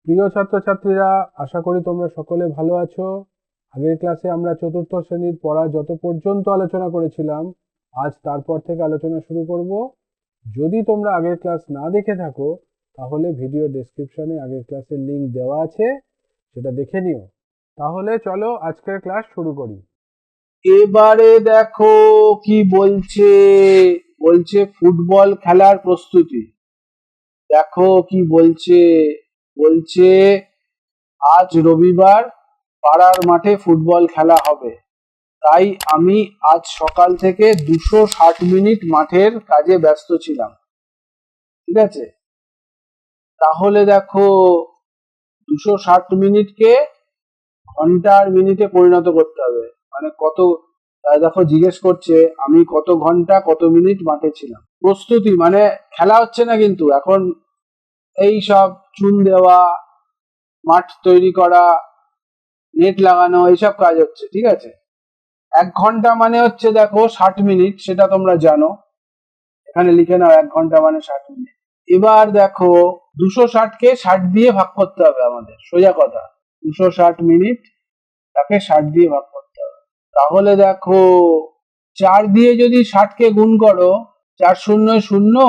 প্রিয় ছাত্রছাত্রীরা, আশা করি তোমরা সকলে ভালো আছো। আগের ক্লাসে আমরা চতুর্থ শ্রেণীর পড়া যত পর্যন্ত আলোচনা করেছিলাম, আজ তারপর থেকে আলোচনা শুরু করব। যদি তোমরা আগের ক্লাস না দেখে থাকো, তাহলে ভিডিও ডেসক্রিপশনে আগের ক্লাসের লিংক দেওয়া আছে, সেটা দেখে নিও। তাহলে চলো আজকের ক্লাস শুরু করি। এবারে দেখো কি বলছে। বলছে ফুটবল খেলার প্রস্তুতি। দেখো কি বলছে। বলছে আজ রবিবার পাড়ার মাঠে ফুটবল খেলা হবে, তাই আমি আজ সকাল থেকে 260 মিনিট মাঠের কাজে ব্যস্ত ছিলাম। ঠিক আছে, তাহলে দেখো 260 মিনিটকে ঘন্টা আর মিনিটে পরিণত করতে হবে। মানে কত, দেখো জিজ্ঞেস করছে আমি কত ঘন্টা কত মিনিট মাঠে ছিলাম। প্রস্তুতি মানে খেলা হচ্ছে না, কিন্তু এখন এই সব চুন দেওয়া, মাঠ তৈরি করা, নেট লাগানো, এইসব কাজ হচ্ছে। ঠিক আছে, 1 ঘন্টা মানে হচ্ছে দেখো 60 মিনিট, সেটা তোমরা জানো। এখানে লিখে নাও 1 ঘন্টা মানে 60 মিনিট। এবার দেখো 260কে 60 দিয়ে ভাগ করতে হবে আমাদের, সোজা কথা। 260 মিনিট তাকে 60 দিয়ে ভাগ করতে হবে। তাহলে দেখো 4 দিয়ে যদি 60কে গুণ করো, 4 শূন্য 0,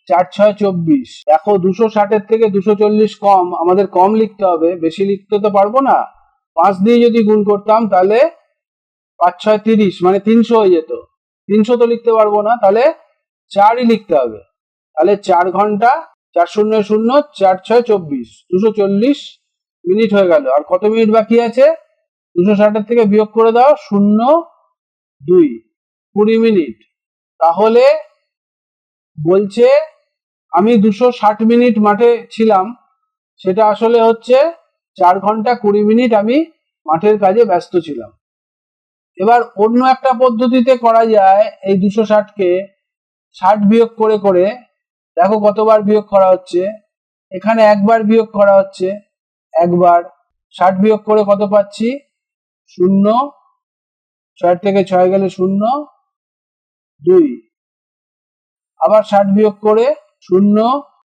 4 6 24। দেখো 260-এর থেকে 240 কম, আমাদের কম লিখতে হবে, বেশি লিখতে তো পারবো না। 5 দিয়ে যদি গুণ করতাম তাহলে 5 6 30, মানে 300 হয়ে যেত। 300 তো লিখতে পারবো না, তাহলে 4ই লিখতে হবে। তাহলে 4 ঘন্টা, 4 শূন্য 0, 4 6 24, 240 মিনিট হয়ে গেল। আর কত মিনিট বাকি আছে? 260-এর থেকে বিয়োগ করে দাও, 0 2, 20 মিনিট। তাহলে বলছে আমি 260 মিনিট মাঠে ছিলাম, সেটা আসলে হচ্ছে 4 ঘন্টা 20 মিনিট আমি মাঠের কাজে ব্যস্ত ছিলাম। এবার অন্য একটা পদ্ধতিতে করা যায়, এই 260কে 60 বিয়োগ করে করে দেখো কতবার বিয়োগ করা হচ্ছে। এখানে একবার বিয়োগ করা হচ্ছে, একবার। 60 বিয়োগ করে কত পাচ্ছি? 0, 6 থেকে 6 গেলে 0, 2। আবার 60 বিয়োগ করে 0,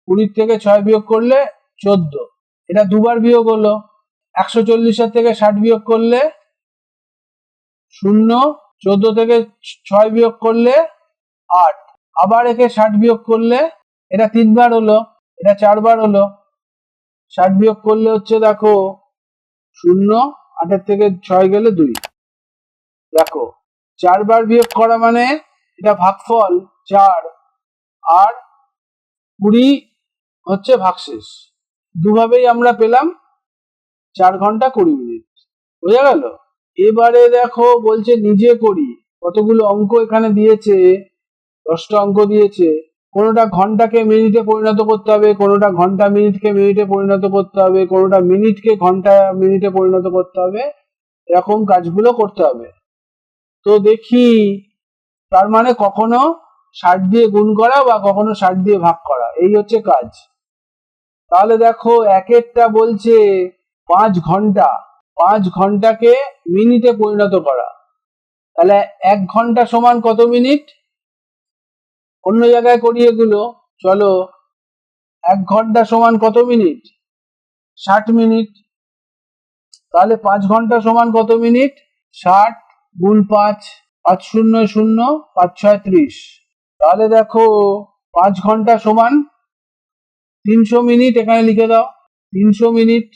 20 থেকে 6 বিয়োগ করলে 14। এটা দুবার বিয়োগ হলো। 140-এর থেকে 60 বিয়োগ করলে 0, 14 থেকে 6 বিয়োগ করলে 8। আবার একে 60 বিয়োগ করলে, এটা 3বার হলো, এটা 4বার হলো। 60 বিয়োগ করলে হচ্ছে দেখো 0, 8-এর থেকে 6 গেলে 2। দেখো 4বার বিয়োগ করা মানে এটা ভাগফল 4, আর 20 হচ্ছে ভাগশেষ। দুভাবেই আমরা পেলাম 4 ঘন্টা 20 মিনিট। বোঝা গেল? এবারে দেখো বলছে নিজে করি। কতগুলো অঙ্ক এখানে দিয়েছে, 10টা অঙ্ক দিয়েছে। কোনোটা ঘন্টাকে মিনিটে পরিণত করতে হবে, কোনোটা ঘন্টা মিনিটকে মিনিটে পরিণত করতে হবে, কোনোটা মিনিটকে ঘন্টা মিনিটে পরিণত করতে হবে। এরকম কাজগুলো করতে হবে। তো দেখি, তার মানে কখনো 60 দিয়ে গুণ করা বা কখনো 60 দিয়ে ভাগ করা, এই হচ্ছে কাজ। তাহলে দেখো একেরটা বলছে 5 ঘন্টা, 5 ঘন্টাকে মিনিটে পরিণত করা। তাহলে 1 ঘন্টা সমান কত মিনিট? অন্য জায়গায় করি এগুলো, চলো। 1 ঘন্টা সমান কত মিনিট? 60 মিনিট। তাহলে 5 ঘন্টা সমান কত মিনিট? 60 গুণ 5, 5 শূন্য 0, 5 6 30। তাহলে দেখো 5 ঘন্টা সমান 300 মিনিট, এখানে লিখে দাও 300 মিনিট।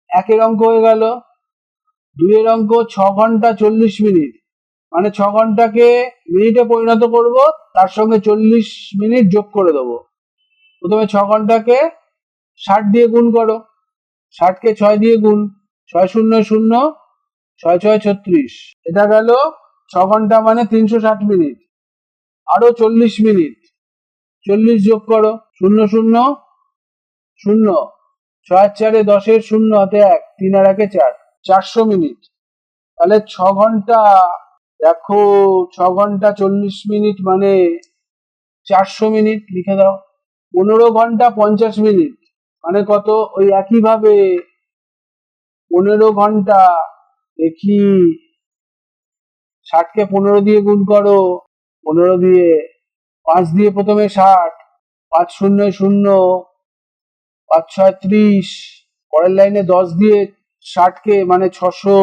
একের অঙ্ক হয়ে গেল। দুইয়ের অঙ্ক 6 ঘন্টা 40 মিনিট, মানে 6 ঘন্টাকে মিনিটে পরিণত করব, তার সঙ্গে 40 মিনিট যোগ করে দেবো। প্রথমে 6 ঘন্টাকে 60 দিয়ে গুণ করো, 60কে 6 দিয়ে গুণ, 6 শূন্য 0, 6 6 36। এটা গেল 6 ঘন্টা মানে 360 মিনিট। আরো 40 মিনিট, 40 যোগ করো, 0 0 0, 6 4 10, 0 হাতে 1, 3 আর 1 4, 400 মিনিট। তাহলে 6 ঘন্টা, দেখো 6 ঘন্টা 40 মিনিট মানে 400 মিনিট, লিখে দাও। 15 ঘন্টা 50 মিনিট মানে কত? ওই একইভাবে 15 ঘন্টা, দেখি 60কে 15 দিয়ে গুণ করো, 15 দিয়ে, 5 দিয়ে প্রথমে 60, 5 শূন্য 0, 5 6 30, পরের লাইনে 10 দিয়ে 60কে মানে 600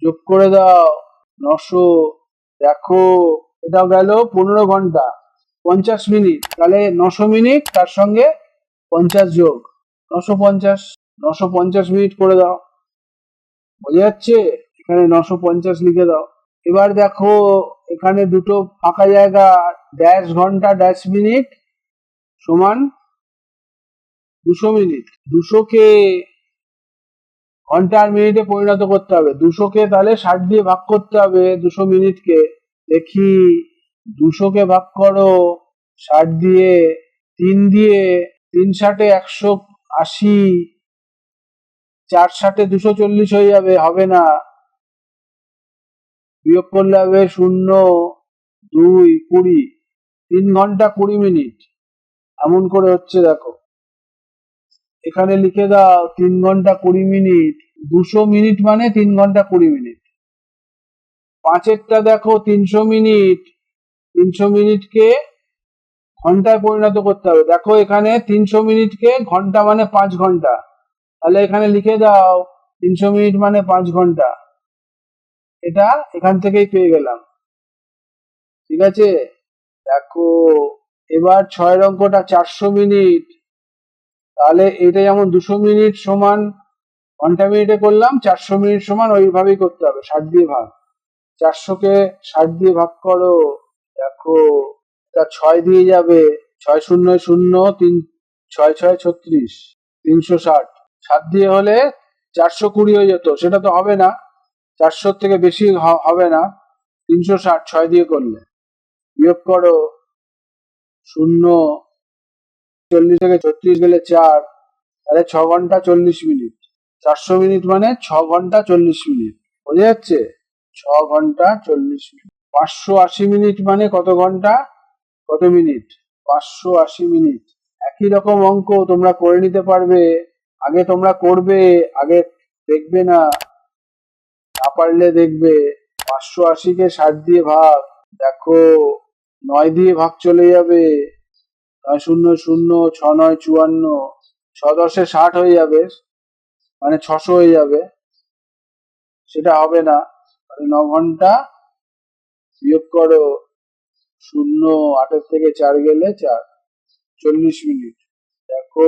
যোগ করে দাও 900। দেখো এটাও গেল 15 ঘন্টা 50 মিনিট, তাহলে 900 মিনিট তার সঙ্গে 50 যোগ 950, 950 মিনিট করে দাও। বোঝা যাচ্ছে? এখানে 950 লিখে দাও। এবার দেখো এখানে দুটো ফাঁকা জায়গা, ড্যাশ ঘন্টা ড্যাশ মিনিট সমান 200 মিনিট। 200কে ঘন্টা আর মিনিটে পরিণত করতে হবে। 200কে তাহলে 60 দিয়ে ভাগ করতে হবে 200 মিনিটকে। দেখি 200কে ভাগ করো 60 দিয়ে, 3 দিয়ে, 3 ষাটে 180, 4 ষাটে 240 হয়ে যাবে, হবে না। বিয়োগ করলে হবে 0 2 20, 3 ঘন্টা 20 মিনিট। এমন করে হচ্ছে দেখো, এখানে লিখে দাও 3 ঘন্টা 20 মিনিট। 200 মিনিট মানে 3 ঘন্টা 20 মিনিট। পাঁচেরটা দেখো 300 মিনিট, 300 মিনিটকে ঘন্টায় পরিণত করতে হবে। দেখো এখানে 300 মিনিটকে ঘন্টা মানে 5 ঘন্টা, তাহলে এখানে লিখে দাও 300 মিনিট মানে 5 ঘন্টা। এটা এখান থেকেই পেয়ে গেলাম। ঠিক আছে, দেখো এবার 6 অঙ্কটা 400 মিনিট, তাহলে এটা যেমন 200 মিনিট সমান ঘন্টা মিনিটে করলাম, 400 মিনিট সমান ওইভাবেই করতে হবে, 60 দিয়ে ভাগ। 400কে 60 দিয়ে ভাগ করো, দেখো এটা 6 দিয়ে যাবে, 6 শূন্য শূন্য, 3 6 6 36, 360। 7 দিয়ে হলে 420 হয়ে যেত, সেটা তো হবে না, 400 থেকে বেশি হবে না। 360 6 দিয়ে করলে, বিয়োগ করো 0, 40 থেকে 36 গেলে 4, তাহলে 6 ঘন্টা 40 মিনিট। 400 মিনিট মানে 6 ঘন্টা 40 মিনিট। বোঝা যাচ্ছে? 6 ঘন্টা 40 মিনিট। 580 মিনিট মানে কত ঘন্টা কত মিনিট? 580 মিনিট। একই রকম অঙ্ক তোমরা করে নিতে পারবে। আগে তোমরা করবে, আগে দেখবে না, না পারলে দেখবে। 580কে 60 দিয়ে ভাগ, দেখো 9 দিয়ে ভাগ চলে যাবে, 9 শূন্য শূন্য, 6 9 54, 6 10 60 হয়ে যাবে, মানে 600 হয়ে যাবে, সেটা হবে না। 9 ঘন্টা বিয়োগ করো 0, 8 থেকে 4 গেলে 4, 40 মিনিট। দেখো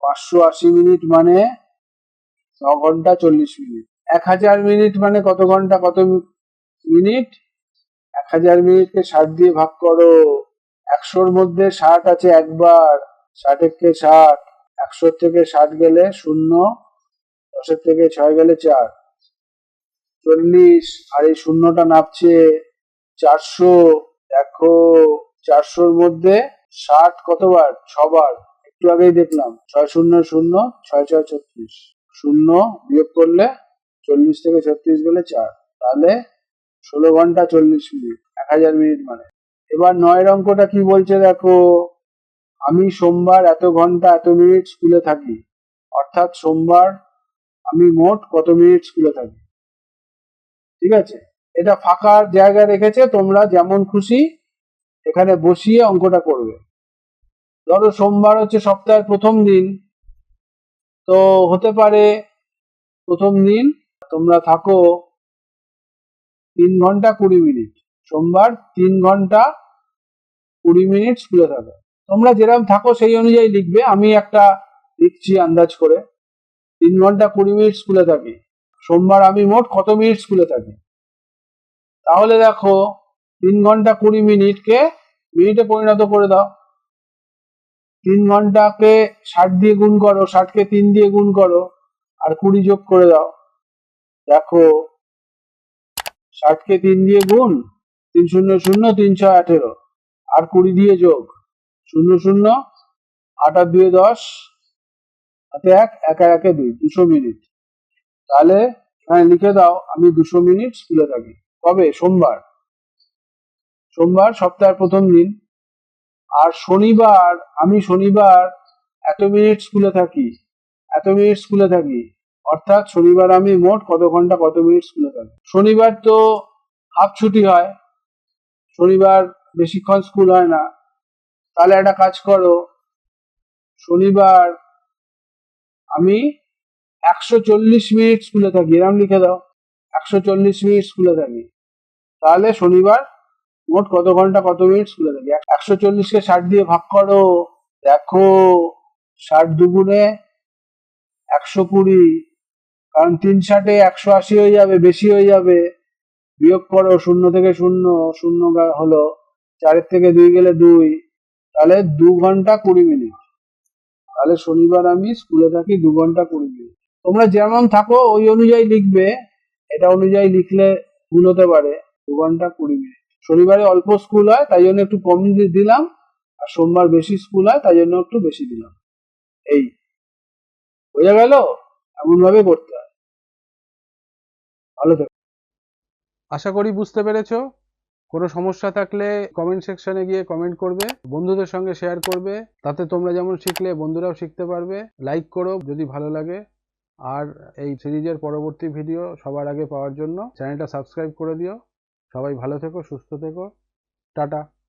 580 মিনিট মানে 9 ঘন্টা 40 মিনিট। 1000 মিনিট মানে কত ঘন্টা কত মিনিট? 1000 মিনিটকে 60 দিয়ে ভাগ করো, 100-র মধ্যে 60 আছে একবার, 60-কে 60, 100 থেকে 60 গেলে 0, 10 থেকে 6 গেলে 4, 40, আর এই শূন্যটা নামছে 400। দেখো 400-র মধ্যে 60 কতবার? 6 বার, একটু আগেই দেখলাম। 6 শূন্য শূন্য, 6 6 36, 0 বিয়োগ করলে 40 থেকে 36 গেলে 4, তাহলে 16 ঘন্টা 40 মিনিট। 1000 মিনিট মানে। এবার 9 অঙ্কটা কি বলছে দেখো, আমি সোমবার এত ঘন্টা এত মিনিট স্কুলে থাকি, অর্থাৎ সোমবার আমি মোট কত মিনিট স্কুলে থাকি। ঠিক আছে, এটা ফাঁকা জায়গা রেখেছে, তোমরা যেমন খুশি এখানে বসিয়ে অঙ্কটা করবে। ধরো সোমবার হচ্ছে সপ্তাহের প্রথম দিন, তো হতে পারে প্রথম দিন তোমরা থাকো 3 ঘন্টা 20 মিনিট, সোমবার 3 ঘন্টা 20 মিনিট স্কুলে থাকো। তোমরা যেরকম থাকো সেই অনুযায়ী লিখবে, আমি একটা লিখছি আন্দাজ করে। 3 ঘন্টা 20 মিনিট স্কুলে থাকি, সোমবার আমি মোট কত মিনিট স্কুলে থাকি। তাহলে দেখো 3 ঘন্টা 20 মিনিটকে মিনিটে পরিণত করে দাও। 3 ঘন্টাকে 60 দিয়ে গুণ করো, 60কে 3 দিয়ে গুণ করো, আর 20 যোগ করে দাও। দেখো 60কে 3 দিয়ে গুণ, 3 শূন্য শূন্য, 3 6 18, আর 20 দিয়ে যোগ 0 0, 8 আর 2 10, হাতে 1, 1 আর 1 2, 200 মিনিট। তাহলে এখানে লিখে দাও আমি 200 মিনিট স্কুলে থাকি। কবে? সোমবার। সোমবার সপ্তাহের প্রথম দিন। আর শনিবার আমি শনিবার এত মিনিট স্কুলে থাকি, এত মিনিট স্কুলে থাকি, অর্থাৎ শনিবার আমি মোট কত ঘন্টা কত মিনিট স্কুলে থাকি। শনিবার তো হাফ ছুটি হয়, শনিবার বেশিক্ষণ স্কুল হয় না। তাহলে একটা কাজ করো, শনিবার আমি 140 মিনিট স্কুলে থাকি, এরম লিখে দাও। 140 মিনিট স্কুলে থাকি, তাহলে শনিবার মোট কত ঘন্টা কত মিনিট স্কুলে থাকি? 140কে 60 দিয়ে ভাগ করো, দেখো 60 দুগুণে 120, কারণ 3 ষাটে 180 হয়ে যাবে, বেশি হয়ে যাবে। বিয়োগ করো, 0 থেকে 0, 0 হলো, 4-এর থেকে 2 গেলে 2, তাহলে 2 ঘন্টা 20 মিনিট। তাহলে শনিবার আমি স্কুলে থাকি 2 ঘন্টা 20 মিনিট। তোমরা যেমন থাকো ওই অনুযায়ী লিখবে, এটা অনুযায়ী লিখলে ভুল হতে পারে। 2 ঘন্টা 20 মিনিট। শনিবারে অল্প স্কুল হয় তাই জন্য একটু কম দিলাম, আর সোমবার বেশি স্কুল হয় তাই জন্য একটু বেশি দিলাম। এই বোঝা গেল? এমন ভাবে করতে হয়। ভালো থেকো। আশা করি বুঝতে পেরেছো। কোনো সমস্যা থাকলে কমেন্ট সেকশনে গিয়ে কমেন্ট করবে, বন্ধুদের সঙ্গে শেয়ার করবে, তাতে তোমরা যেমন শিখলে বন্ধুরাও শিখতে পারবে। লাইক করো যদি ভালো লাগে, আর এই সিরিজের পরবর্তী ভিডিও সবার আগে পাওয়ার জন্য চ্যানেলটা সাবস্ক্রাইব করে দিও। সবাই ভালো থেকো, সুস্থ থেকো, টাটা।